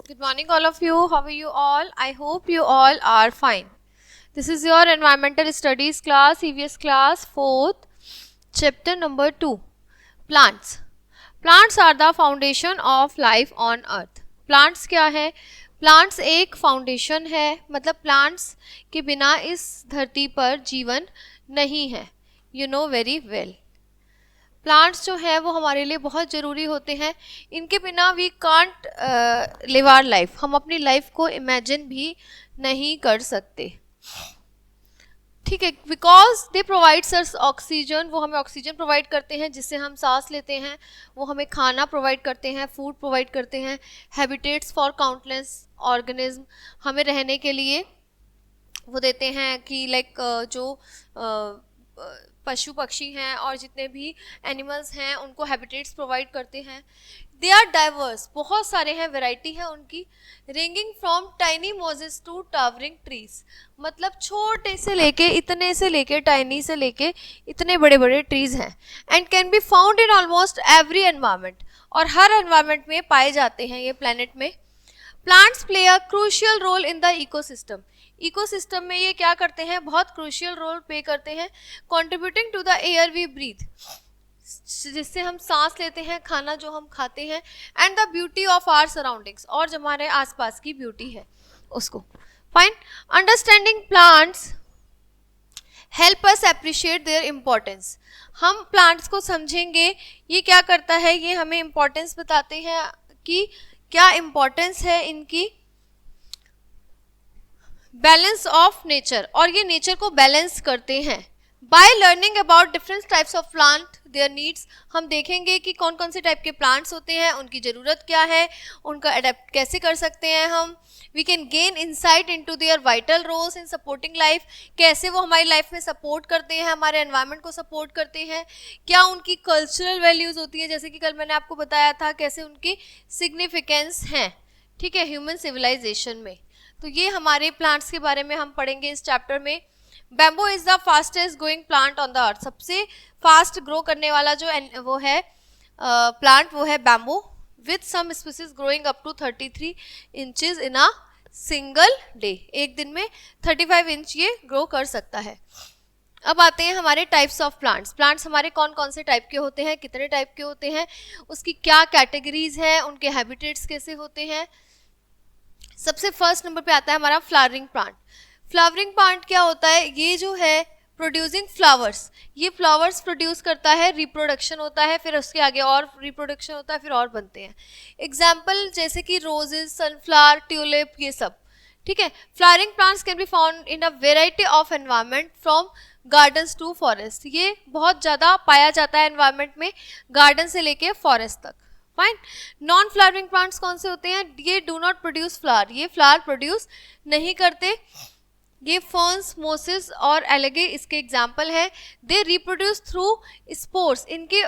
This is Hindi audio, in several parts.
Good morning, all of you. How are you all? I hope you all are fine. This is your environmental studies class, EVS class 4th, chapter number 2. Plants. Plants are the foundation of life on earth. Plants क्या है? Plants एक foundation है, मतलब plants के बिना इस धरती पर जीवन नहीं है. You know very well. Plants जो है वो हमारे लिए बहुत ज़रूरी होते हैं. इनके बिना we can't live our life. हम अपनी लाइफ को इमेजिन भी नहीं कर सकते. ठीक है, because they provides us oxygen. वो हमें ऑक्सीजन प्रोवाइड करते हैं जिससे हम सांस लेते हैं. वो हमें खाना प्रोवाइड करते हैं, फूड प्रोवाइड करते हैं, हैबिटेट्स फॉर काउंटलेस ऑर्गेनिज्म. हमें रहने के लिए वो देते हैं कि लाइक जो पशु पक्षी हैं और जितने भी एनिमल्स हैं उनको हैबिटेट्स प्रोवाइड करते हैं. दे आर डाइवर्स, बहुत सारे हैं, वैरायटी है उनकी. Ranging from tiny mosses to towering trees, मतलब छोटे से लेके इतने से लेके टाइनी से लेके इतने बड़े बड़े ट्रीज हैं. And can be found in almost every environment, और हर एनवायरमेंट में पाए जाते हैं ये प्लेनेट में. Plants play a crucial role in the ecosystem. Ecosystem में ये क्या करते हैं? बहुत क्रूशियल रोल प्ले करते हैं. Contributing to the air we breathe, जिससे हम सांस लेते हैं, खाना जो हम खाते हैं. And the beauty of our surroundings, और जो हमारे आसपास की ब्यूटी है उसको. Fine. Understanding plants help us appreciate their importance. हम प्लांट्स को समझेंगे, ये क्या करता है, ये हमें इम्पोर्टेंस बताते हैं कि क्या इम्पोर्टेंस है इनकी. बैलेंस ऑफ नेचर, और ये नेचर को बैलेंस करते हैं. By learning about different types of plant, there needs, हम देखेंगे कि कौन कौन से टाइप के प्लांट्स होते हैं, उनकी ज़रूरत क्या है, उनका अडेप्ट कैसे कर सकते हैं हम. We can gain insight into their vital roles in supporting life, कैसे वो हमारी लाइफ में सपोर्ट करते हैं, हमारे एनवायरनमेंट को सपोर्ट करते हैं. क्या उनकी कल्चरल वैल्यूज़ होती है, जैसे कि कल मैंने आपको बताया था कैसे उनकी सिग्निफिकेंस हैं, ठीक है, ह्यूमन सिविलाइजेशन में. तो ये हमारे प्लांट्स के बारे में हम पढ़ेंगे इस चैप्टर में. Bamboo is the fastest growing plant on the earth. सबसे फास्ट ग्रो करने वाला जो वो है प्लांट वो है bamboo, with some species growing up to 33 inches in a single day. एक दिन में 35 इंच ये ग्रो कर सकता है. अब आते हैं हमारे टाइप्स ऑफ प्लांट्स. प्लांट्स हमारे कौन कौन से टाइप के होते हैं, कितने टाइप के होते हैं, उसकी क्या कैटेगरीज हैं, उनके हैबिटेट्स कैसे होते हैं. सबसे फर्स्ट नंबर पे आता है हमारा फ्लावरिंग प्लांट. फ्लावरिंग प्लांट क्या होता है? ये जो है प्रोड्यूसिंग फ्लावर्स, ये फ्लावर्स प्रोड्यूस करता है, रिप्रोडक्शन होता है, फिर उसके आगे और रिप्रोडक्शन होता है, फिर और बनते हैं. एग्जाम्पल जैसे कि रोजेज, सनफ्लावर, ट्यूलिप, ये सब. ठीक है. Flowering plants can be found in a variety of environment from gardens to forest. ये बहुत ज़्यादा पाया जाता है एनवायरनमेंट में, गार्डन से लेके फॉरेस्ट तक. फाइन. नॉन फ्लावरिंग प्लांट्स कौन से होते हैं? ये डू नॉट प्रोड्यूस फ्लावर, ये फ्लावर प्रोड्यूस नहीं करते. ये फर्न्स, मोसेस और एलगे इसके एग्जाम्पल है. दे रिप्रोड्यूस थ्रू स्पोर्स, इनके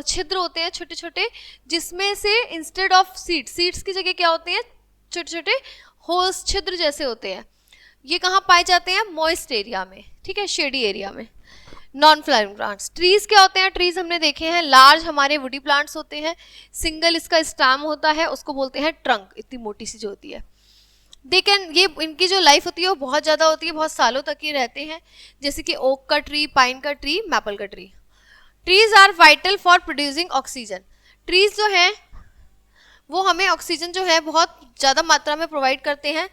छिद्र होते हैं छोटे छोटे, जिसमें से इंस्टेड ऑफ सीड्स की जगह क्या होते हैं? छोटे छोटे होल्स, छिद्र जैसे होते हैं. ये कहाँ पाए जाते हैं? मॉइस्ट एरिया में, ठीक है, शेडी एरिया में. Non flowering plants. ट्रीज क्या होते हैं? ट्रीज हमने देखे हैं, लार्ज हमारे वुडी प्लांट्स होते हैं. सिंगल इसका स्टैम होता है, उसको बोलते हैं ट्रंक, इतनी मोटी सी जो होती है. दे कैन, ये इनकी जो लाइफ होती है वो बहुत ज़्यादा होती है, बहुत सालों तक ये रहते हैं, जैसे कि ओक का ट्री, पाइन का ट्री, मैपल का tree. Trees are vital for producing oxygen. Trees जो हैं वो हमें ऑक्सीजन जो है बहुत ज़्यादा मात्रा में प्रोवाइड करते हैं,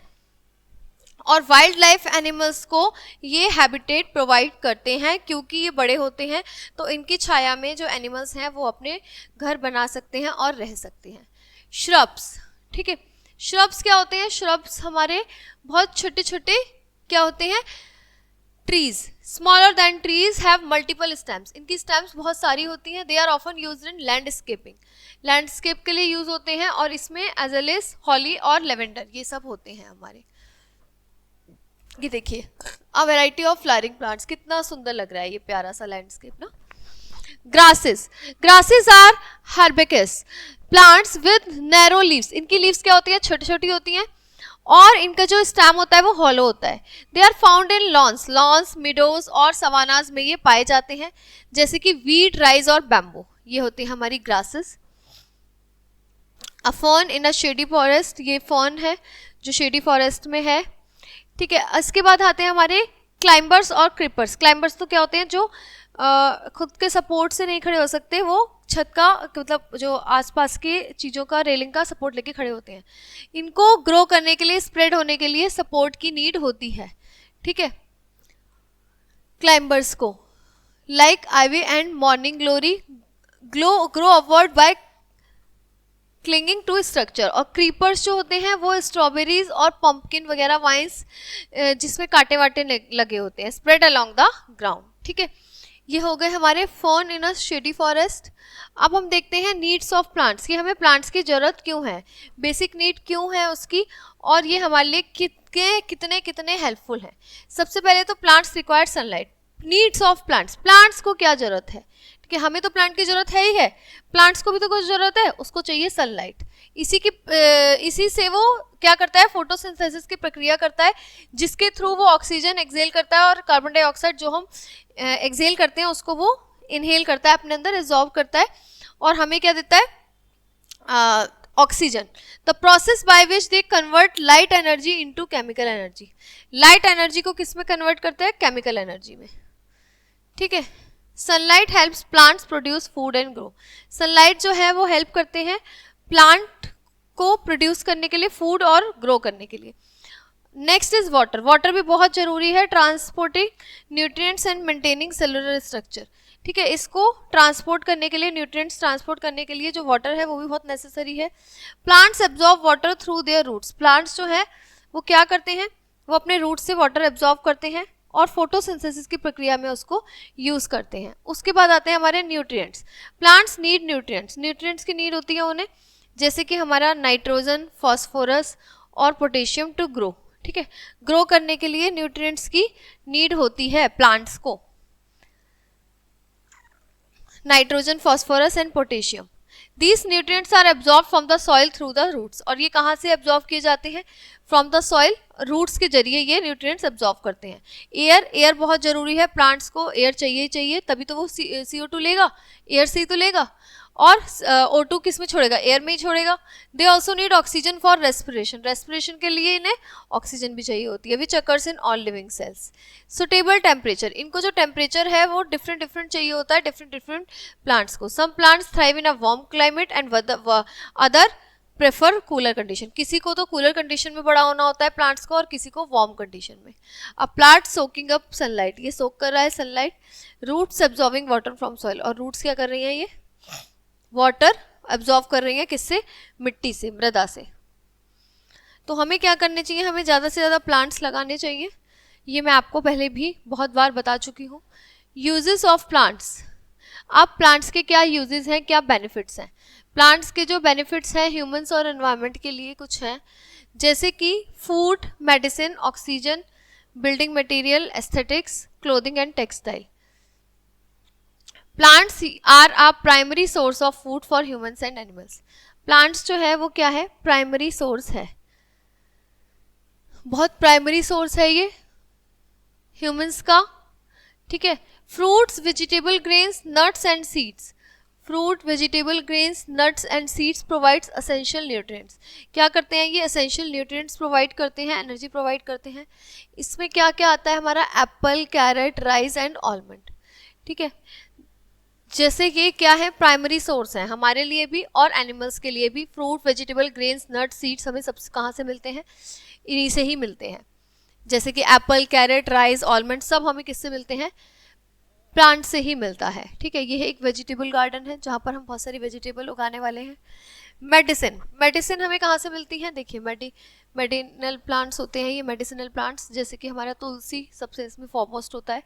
और वाइल्ड लाइफ एनिमल्स को ये हैबिटेट प्रोवाइड करते हैं, क्योंकि ये बड़े होते हैं तो इनकी छाया में जो एनिमल्स हैं वो अपने घर बना सकते हैं और रह सकते हैं. श्रब्स, ठीक है. श्रब्स क्या होते हैं? श्रब्स हमारे बहुत छोटे छोटे क्या होते हैं? Trees. Smaller than trees have multiple stems. इनकी स्टेम्स बहुत सारी होती हैं. They are often used in landscaping, landscape के लिए यूज होते हैं, और इसमें एजलिस, हॉली और लेवेंडर ये सब होते हैं हमारे. ये देखिए, a variety of flowering plants, कितना सुंदर लग रहा है ये प्यारा सा लैंडस्केप ना. Grasses. Grasses are herbaceous plants with narrow leaves. इनकी लीव्स क्या होती है? छोटी छोटी होती हैं, और इनका जो स्टेम होता है वो हॉलो होता है. They are found in lawns, meadows और सवानाज में ये पाए जाते हैं, जैसे कि वीट, राइस और बैम्बू. ये होती है हमारी ग्रासेस. अ फर्न इन अ शेडी फॉरेस्ट, ये फर्न है जो शेडी फॉरेस्ट में है, ठीक है। इसके बाद आते हैं हमारे क्लाइंबर्स और क्रीपर्स। क्लाइंबर्स तो क्या होते हैं, जो खुद के सपोर्ट से नहीं खड़े हो सकते, वो छत का मतलब जो आसपास के चीज़ों का रेलिंग का सपोर्ट लेके खड़े होते हैं। इनको ग्रो करने के लिए, स्प्रेड होने के लिए सपोर्ट की नीड होती है, ठीक है। क्लाइंबर्स को like ivy and morning glory grow upward by clinging to structure. और क्रीपर्स जो होते हैं वो स्ट्रॉबेरीज और पंपकिन वगैरह वाइन्स जिसमें कांटे वाटे लगे होते हैं, स्प्रेड अलोंग द ग्राउंड, ठीक है। ये हो गए हमारे फर्न इन अ शेडी फॉरेस्ट। अब हम देखते हैं नीड्स ऑफ प्लांट्स, कि हमें प्लांट्स की ज़रूरत क्यों है, बेसिक नीड क्यों है उसकी, और ये हमारे लिए कितने कितने हेल्पफुल हैं। सबसे पहले तो plants require sunlight. Needs of plants, plants को क्या ज़रूरत है, कि हमें तो प्लांट की ज़रूरत है ही है, प्लांट्स को भी तो कुछ ज़रूरत है, उसको चाहिए सनलाइट। इसी से वो क्या करता है, फोटोसिंथेसिस की प्रक्रिया करता है, जिसके थ्रू वो ऑक्सीजन एक्सेल करता है और कार्बन डाइऑक्साइड जो हम एक्सेल करते हैं उसको वो इनहेल करता है, अपने अंदर एब्जॉर्ब करता है और हमें क्या देता है, oxygen. The process by which they convert light energy into chemical energy. Light energy को किस में कन्वर्ट करते हैं, केमिकल एनर्जी में, ठीक है। Sunlight helps plants produce food and grow. Sunlight जो है वो हेल्प करते हैं प्लांट को प्रोड्यूस करने के लिए, फूड और ग्रो करने के लिए। Next is water. वाटर भी बहुत जरूरी है, transporting nutrients and maintaining cellular structure, ठीक है। इसको ट्रांसपोर्ट करने के लिए, न्यूट्रिएंट्स ट्रांसपोर्ट करने के लिए जो वाटर है वो भी बहुत नेसेसरी है। Plants absorb water through their roots. Plants जो है वो क्या करते हैं, वो अपने रूट से वाटर एब्जॉर्ब करते हैं और फोटोसिंथेसिस की प्रक्रिया में उसको यूज़ करते हैं। उसके बाद आते हैं हमारे nutrients. Plants need nutrients. Nutrients की नीड होती है उन्हें, जैसे कि हमारा नाइट्रोजन, फॉस्फोरस और पोटेशियम टू ग्रो, ठीक है। ग्रो करने के लिए न्यूट्रिएंट्स की नीड होती है प्लांट्स को, nitrogen, phosphorus and potassium. These nutrients are absorbed from the soil through the roots। और ये कहाँ से एब्जॉर्ब किए जाते हैं, फ्रॉम द सॉइल, रूट्स के जरिए ये न्यूट्रिएंट्स एब्जॉर्ब करते हैं। एयर बहुत जरूरी है, प्लांट्स को एयर चाहिए ही चाहिए, तभी तो वो CO2 लेगा, एयर से ही तो लेगा। और O2 किस में छोड़ेगा, एयर में ही छोड़ेगा। They also need oxygen for respiration. Respiration के लिए इन्हें ऑक्सीजन भी चाहिए होती है, which occurs in all living cells. Suitable temperature, इनको जो टेम्परेचर है वो डिफरेंट चाहिए होता है डिफरेंट प्लांट्स को। Some plants thrive in a warm climate and other prefer cooler condition. किसी को तो कूलर कंडीशन में बड़ा होना होता है प्लांट्स को, और किसी को वार्म कंडीशन में। A plant soaking up sunlight, ये सोक कर रहा है sunlight. Roots absorbing water from soil, और रूट्स क्या कर रही हैं, ये वाटर एब्जॉर्ब कर रही हैं, किससे, मिट्टी से, मृदा से। तो हमें क्या करने चाहिए, हमें ज़्यादा से ज़्यादा प्लांट्स लगाने चाहिए। ये मैं आपको पहले भी बहुत बार बता चुकी हूँ। यूजेस ऑफ प्लांट्स, अब प्लांट्स के क्या यूजेस हैं, क्या बेनिफिट्स हैं। प्लांट्स के जो बेनिफिट्स हैं ह्यूमंस और एनवायरनमेंट के लिए कुछ हैं, जैसे कि food, medicine, oxygen, building material, aesthetics, clothing and textile. Plants are a primary source of food for humans and animals. Plants जो है वो क्या है, प्राइमरी सोर्स है, बहुत प्राइमरी सोर्स है ये ह्यूमंस का, ठीक है। Fruits, vegetable grains, nuts and seeds. Fruit, vegetable grains, nuts and seeds provides essential nutrients. क्या करते हैं ये, एसेंशियल न्यूट्रिएंट्स प्रोवाइड करते हैं, एनर्जी प्रोवाइड करते हैं। इसमें क्या क्या आता है हमारा, apple, carrot, rice and almond, ठीक है। जैसे ये क्या है, प्राइमरी सोर्स है हमारे लिए भी और एनिमल्स के लिए भी। Fruit, vegetable grains, nuts, seeds हमें सब कहाँ से मिलते हैं, इन्हीं से ही मिलते हैं। जैसे कि एप्पल, कैरेट, राइस, आलमंड सब हमें किससे मिलते हैं, प्लांट से ही मिलता है, ठीक है। ये एक वेजिटेबल गार्डन है जहाँ पर हम बहुत सारी वेजिटेबल उगाने वाले हैं। मेडिसिन हमें कहाँ से मिलती है, देखिए मेडिसिनल प्लांट्स होते हैं ये, मेडिसिनल प्लांट्स, जैसे कि हमारा तुलसी सबसे इसमें फॉरमोस्ट होता है।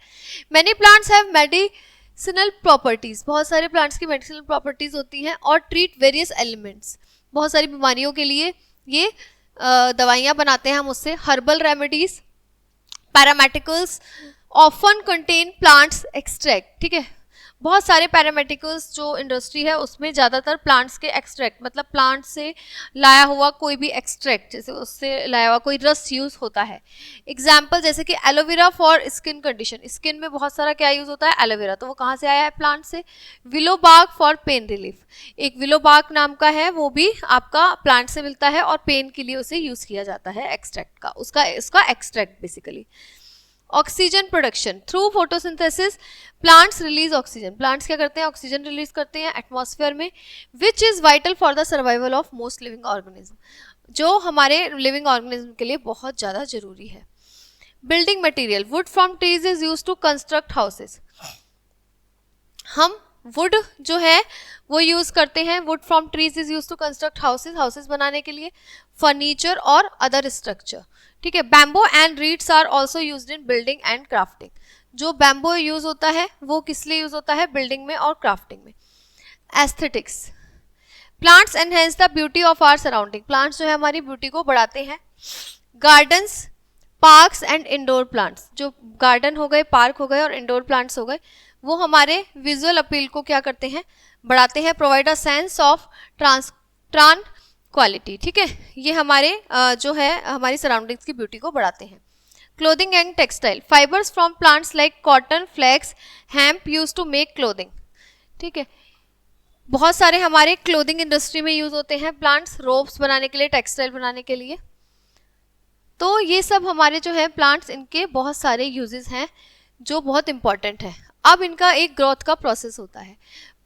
Many plants have medicinal properties, बहुत सारे प्लांट्स की मेडिसिनल प्रॉपर्टीज होती हैं। और ट्रीट वेरियस एलिमेंट्स, बहुत सारी बीमारियों के लिए ये दवाइयाँ बनाते हैं हम उससे। Herbal remedies, pharmaceuticals often contain plants extract, ठीक है। बहुत सारे पैरामेडिकल्स जो इंडस्ट्री है उसमें ज़्यादातर प्लांट्स के एक्सट्रैक्ट, मतलब प्लांट से लाया हुआ कोई भी एक्सट्रैक्ट, जैसे उससे लाया हुआ कोई रस यूज़ होता है। एग्जाम्पल जैसे कि aloe vera for skin condition, skin में बहुत सारा क्या यूज़ होता है, एलोवेरा, तो वो कहाँ से आया है, प्लांट से। Willow bark for pain relief, एक विलो बार्क नाम का है, वो भी आपका प्लांट से मिलता है और पेन के लिए उसे यूज़ किया जाता है एक्सट्रैक्ट का, उसका extract basically. Oxygen production through photosynthesis, plants release oxygen, plants क्या करते हैं, ऑक्सीजन रिलीज करते हैं एटमॉस्फेयर में, which is vital for the survival of most living organism, जो हमारे लिविंग ऑर्गेनिज्म के लिए बहुत ज़्यादा जरूरी है। Building material, wood from trees is use to construct houses, हम वुड जो है वो यूज करते हैं, wood from trees is use to construct houses, houses बनाने के लिए, फर्नीचर और अदर स्ट्रक्चर, ठीक है। Bamboo and reeds are also used in building and crafting, जो बैम्बो यूज होता है वो किस लिए यूज होता है, बिल्डिंग में और क्राफ्टिंग में। Aesthetics, plants enhance the beauty of our surrounding, plants जो है हमारी ब्यूटी को बढ़ाते हैं। Gardens, parks and indoor plants, जो गार्डन हो गए, पार्क हो गए और इंडोर प्लांट्स हो गए, वो हमारे विजुअल अपील को क्या करते हैं, बढ़ाते हैं। Provide a sense of ट्रान quality, ठीक है, ये हमारे जो है हमारी सराउंडिंग्स की ब्यूटी को बढ़ाते हैं। Clothing and textile, fibres from plants like cotton, flax, hemp use to make clothing, ठीक है, बहुत सारे हमारे क्लोथिंग इंडस्ट्री में यूज होते हैं प्लांट्स, रोप्स बनाने के लिए, टेक्सटाइल बनाने के लिए। तो ये सब हमारे जो है प्लांट्स, इनके बहुत सारे यूजेस हैं जो बहुत इंपॉर्टेंट है। अब इनका एक ग्रोथ का प्रोसेस होता है।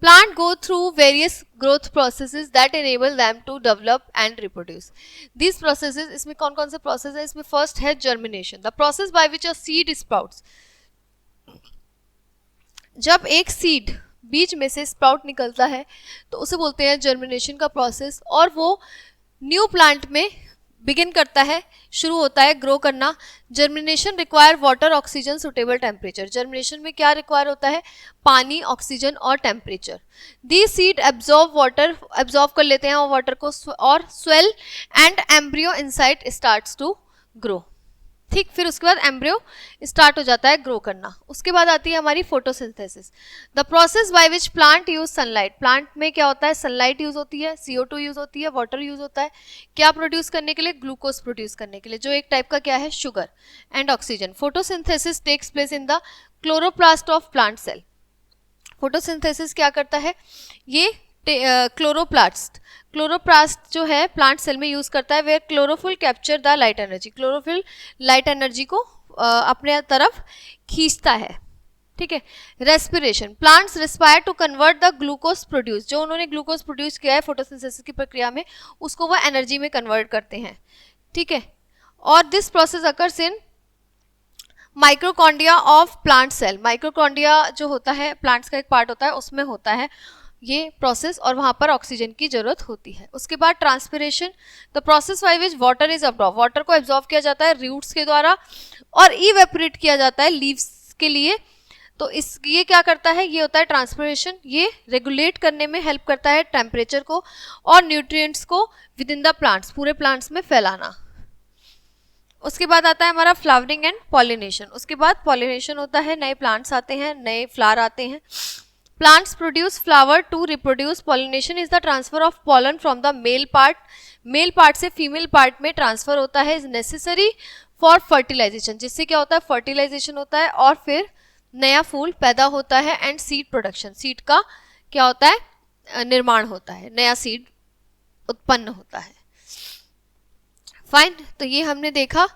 Plant go through various growth processes that enable them to develop and reproduce. This processes, इसमें कौन कौन से प्रोसेस है, इसमें फर्स्ट है germination, the process by which a seed sprouts, जब एक सीड बीज में से स्प्राउट निकलता है तो उसे बोलते हैं जर्मिनेशन का प्रोसेस, और वो न्यू प्लांट में बिगिन करता है, शुरू होता है ग्रो करना। Germination require water, oxygen, suitable temperature, germination में क्या रिक्वायर होता है, पानी, ऑक्सीजन और temperature. The seed absorb water, absorb कर लेते हैं और वाटर को, और swell and embryo inside starts to grow, ठीक, फिर उसके बाद एम्ब्रियो स्टार्ट हो जाता है ग्रो करना। उसके बाद आती है हमारी photosynthesis, the process by which plant use sunlight, plant में क्या होता है, सनलाइट यूज होती है, CO2 यूज होती है, वाटर यूज होता है, क्या प्रोड्यूस करने के लिए, ग्लूकोज प्रोड्यूस करने के लिए, जो एक टाइप का क्या है, sugar, and oxygen. Photosynthesis takes place in the chloroplast of plant cell, photosynthesis क्या करता है, ये क्लोरोप्लास्ट, क्लोरोप्लास्ट जो है प्लांट सेल में यूज करता है, where chlorophyll capture the light energy, chlorophyll light energy को अपने तरफ खींचता है, ठीक है। Respiration, plants respire to convert the glucose produce, जो उन्होंने ग्लूकोज प्रोड्यूस किया है फोटोसिंथेसिस की प्रक्रिया में, उसको वो एनर्जी में कन्वर्ट करते हैं, ठीक है। और this process occurs in mitochondria of plant cell, mitochondria जो होता है प्लांट्स का एक पार्ट होता है, उसमें होता है ये प्रोसेस, और वहां पर ऑक्सीजन की जरूरत होती है। उसके बाद transpiration, the process by which water is absorb, water को एब्जॉर्ब किया जाता है रूट्स के द्वारा और इवेपोरेट किया जाता है लीव्स के लिए। तो इस ये क्या करता है, ये होता है ट्रांसपिरेशन, ये रेगुलेट करने में हेल्प करता है टेम्परेचर को और न्यूट्रिएंट्स को विद इन द प्लांट्स, पूरे प्लांट्स में फैलाना। उसके बाद आता है हमारा फ्लावरिंग एंड पॉलिनेशन, उसके बाद पॉलिनेशन होता है, नए प्लांट्स आते हैं, नए फ्लावर आते हैं। Plants produce flower to reproduce. Pollination is the transfer of pollen from the male part से female part में transfer होता है, is necessary for fertilization, जिससे क्या होता है, fertilization होता है और फिर नया फूल पैदा होता है, and seed production, seed का क्या होता है, निर्माण होता है, नया seed उत्पन्न होता है। फाइन, तो ये हमने देखा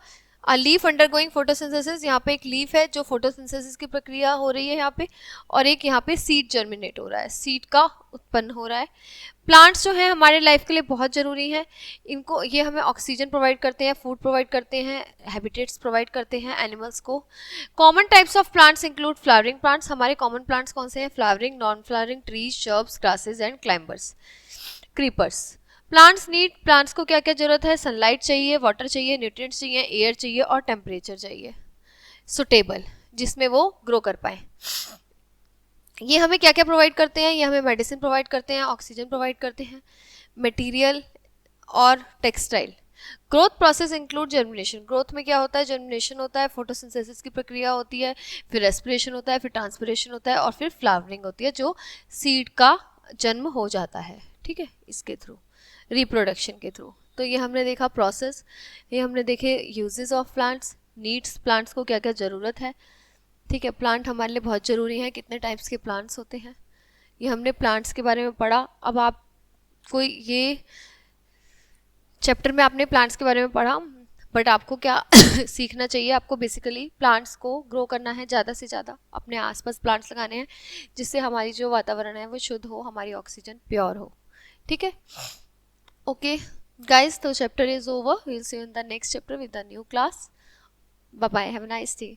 लीफ अंडरगोइंग फोटोसिंथेसिस, यहाँ पे एक लीफ है जो फोटोसिंथेसिस की प्रक्रिया हो रही है यहाँ पे, और एक यहाँ पे सीड जर्मिनेट हो रहा है, सीड का उत्पन्न हो रहा है। प्लांट्स जो है हमारे लाइफ के लिए बहुत ज़रूरी हैं, इनको, ये हमें ऑक्सीजन प्रोवाइड करते हैं, फूड प्रोवाइड करते हैं, हैबिटेट्स प्रोवाइड करते हैं एनिमल्स को। Common types of plants include flowering plants, हमारे कॉमन प्लांट्स कौन से हैं, flowering, non flowering, trees, shrubs, grasses and climbers, creepers. Plants need, plants को क्या क्या जरूरत है, सनलाइट चाहिए, वाटर चाहिए, न्यूट्रिएंट्स चाहिए, एयर चाहिए और टेम्परेचर चाहिए सुटेबल, जिसमें वो ग्रो कर पाए। ये हमें क्या क्या प्रोवाइड करते हैं, ये हमें मेडिसिन प्रोवाइड करते हैं, ऑक्सीजन प्रोवाइड करते हैं, मटेरियल और textile. Growth process include germination, growth में क्या होता है, जर्मिनेशन होता है, फोटोसिंथेसिस की प्रक्रिया होती है, फिर रेस्पिरेशन होता है, फिर ट्रांसपिरेशन होता है और फिर फ्लावरिंग होती है जो सीड का जन्म हो जाता है, ठीक है, इसके थ्रू, रिप्रोडक्शन के थ्रू। तो ये हमने देखा प्रोसेस, ये हमने देखे uses of plants, needs, plants को क्या क्या ज़रूरत है, ठीक है, प्लांट हमारे लिए बहुत ज़रूरी है, कितने टाइप्स के प्लांट्स होते हैं, ये हमने प्लांट्स के बारे में पढ़ा। अब आप कोई ये चैप्टर में आपने प्लांट्स के बारे में पढ़ा, बट आपको क्या सीखना चाहिए, आपको बेसिकली प्लांट्स को ग्रो करना है, ज़्यादा से ज़्यादा अपने आसपास प्लांट्स लगाने हैं जिससे हमारी जो वातावरण है वो शुद्ध हो, हमारी ऑक्सीजन प्योर हो, ठीक है। ओके गाइस, तो chapter is over, we will see you in the next chapter with the new class. Bye bye, have a nice day.